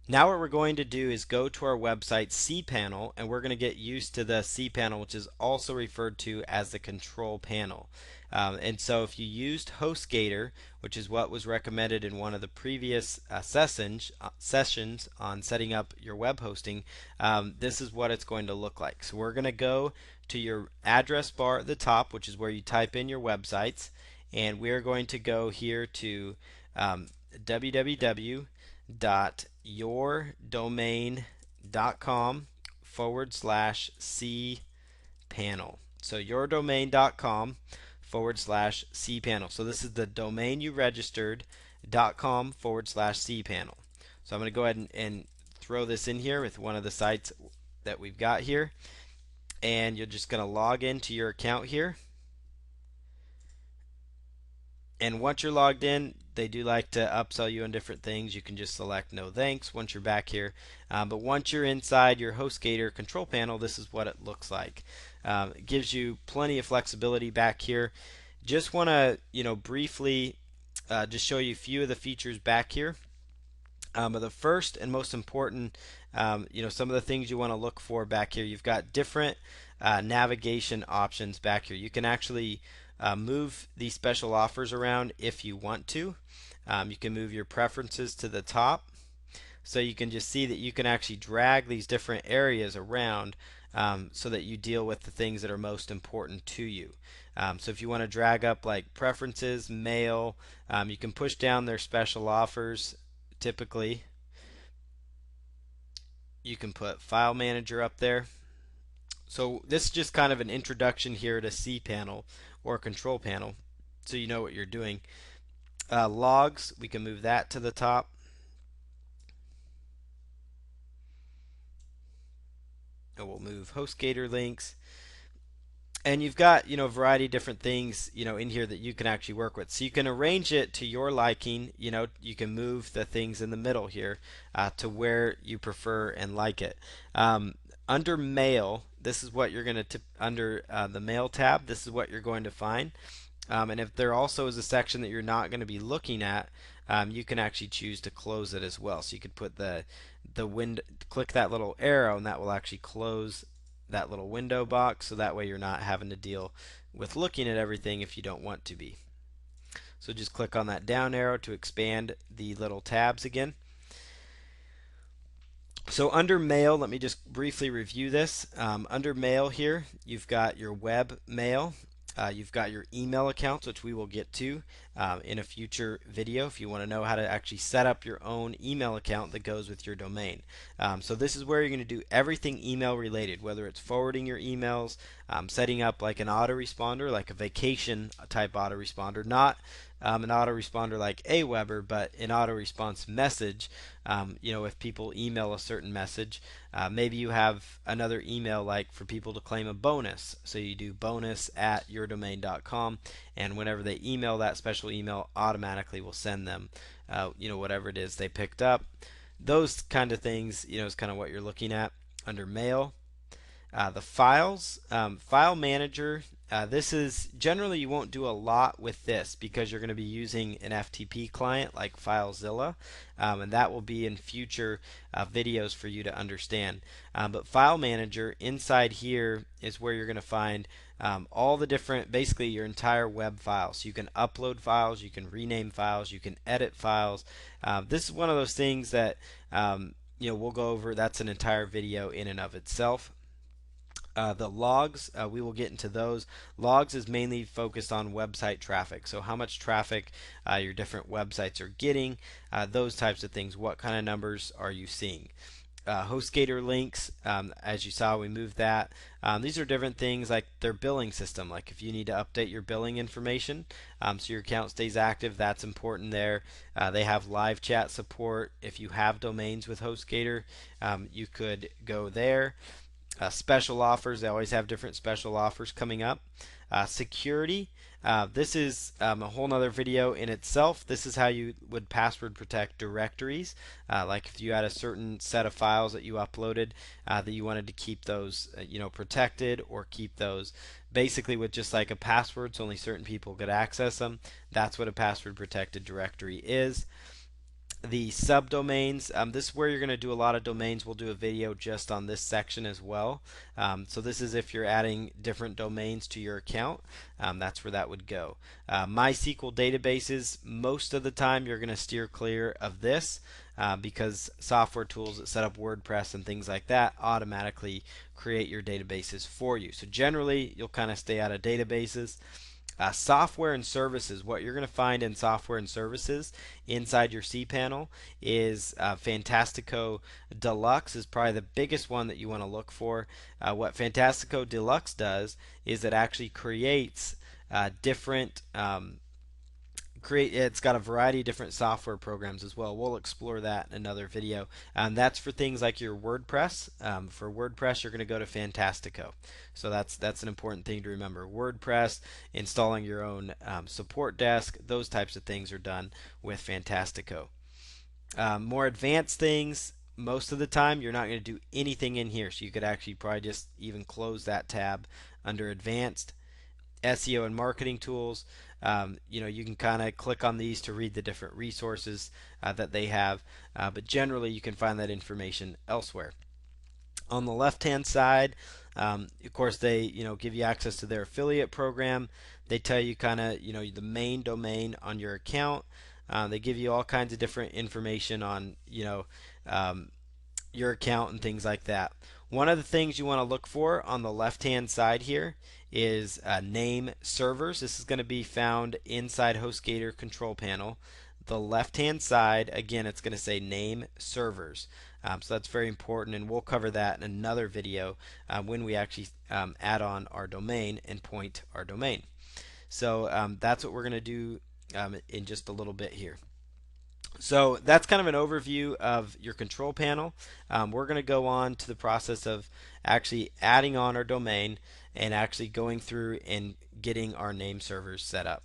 Now what we're going to do is go to our website cPanel, and we're going to get used to the cPanel, which is also referred to as the control panel. And so if you used HostGator, which is what was recommended in one of the previous sessions on setting up your web hosting, this is what it's going to look like. So we're going to go to your address bar at the top, which is where you type in your websites, and we're going to go here to www.yourdomain.com/cpanel. So yourdomain.com/cpanel. So this is the domain you registered.com/cpanel. So I'm going to go ahead and throw this in here with one of the sites that we've got here. And you're just going to log into your account here. And once you're logged in, they do like to upsell you on different things. You can just select no thanks once you're back here. But once you're inside your HostGator control panel, this is what it looks like. It gives you plenty of flexibility back here. Just want to briefly just show you a few of the features back here. But the first and most important, some of the things you want to look for back here, you've got different navigation options back here. You can actually move these special offers around if you want to. You can move your preferences to the top. So you can just see that you can actually drag these different areas around so that you deal with the things that are most important to you. So if you want to drag up like preferences, mail, you can push down their special offers. Typically, you can put file manager up there. So this is just kind of an introduction here to cPanel or control panel, so you know what you're doing. Logs, we can move that to the top. And we'll move HostGator links. And you've got a variety of different things in here that you can actually work with. So you can arrange it to your liking. You can move the things in the middle here to where you prefer and like it. Under mail, this is what you're going to under the mail tab. This is what you're going to find. And if there also is a section that you're not going to be looking at, you can actually choose to close it as well. So you could put the window, click that little arrow, and that will actually close that little window box, so that way you're not having to deal with looking at everything if you don't want to be. So just click on that down arrow to expand the little tabs again. So under mail, let me just briefly review this. Under mail here, you've got your web mail. You've got your email accounts, which we will get to in a future video if you want to know how to actually set up your own email account that goes with your domain. So this is where you're going to do everything email related, whether it's forwarding your emails, setting up like an autoresponder, like a vacation type autoresponder, not an autoresponder like Aweber, but an auto-response message. If people email a certain message, maybe you have another email like for people to claim a bonus. So you do bonus@yourdomain.com, and whenever they email that special email, automatically will send them, whatever it is they picked up. Those kind of things, is kind of what you're looking at under mail. The files, file manager, this is generally you won't do a lot with this because you're going to be using an FTP client like FileZilla, and that will be in future videos for you to understand. But file manager inside here is where you're going to find all the different, basically your entire web files. You can upload files, you can rename files, you can edit files. This is one of those things that we'll go over. That's an entire video in and of itself. The logs, we will get into those. Logs is mainly focused on website traffic, so how much traffic your different websites are getting, those types of things. What kind of numbers are you seeing? HostGator links, as you saw, we moved that. These are different things like their billing system, like if you need to update your billing information so your account stays active, that's important there. They have live chat support. If you have domains with HostGator, you could go there. Special offers, they always have different special offers coming up. Security, this is a whole nother video in itself. This is how you would password protect directories. Like if you had a certain set of files that you uploaded that you wanted to keep those protected, or keep those basically with just like a password so only certain people could access them. That's what a password protected directory is. The subdomains, this is where you're going to do a lot of domains. We'll do a video just on this section as well. So this is if you're adding different domains to your account, that's where that would go. MySQL databases, most of the time you're going to steer clear of this because software tools that set up WordPress and things like that automatically create your databases for you. So generally you'll kind of stay out of databases. Software and services, what you're going to find in software and services inside your cPanel is Fantastico Deluxe is probably the biggest one that you want to look for. What Fantastico Deluxe does is it actually creates different it's got a variety of different software programs as well. We'll explore that in another video. That's for things like your WordPress. For WordPress, you're going to go to Fantastico. So that's an important thing to remember. WordPress, installing your own support desk, those types of things are done with Fantastico. More advanced things, most of the time you're not going to do anything in here. So you could actually probably just even close that tab under advanced. SEO and marketing tools. You can kind of click on these to read the different resources that they have, but generally you can find that information elsewhere. On the left hand side, of course they give you access to their affiliate program. They tell you kind of the main domain on your account. They give you all kinds of different information on your account and things like that. One of the things you want to look for on the left hand side here is name servers. This is going to be found inside HostGator control panel. The left hand side, again, it's going to say name servers. So that's very important, and we'll cover that in another video when we actually add on our domain and point our domain. So that's what we're going to do in just a little bit here. So that's kind of an overview of your control panel. We're going to go on to the process of actually adding on our domain and actually going through and getting our name servers set up.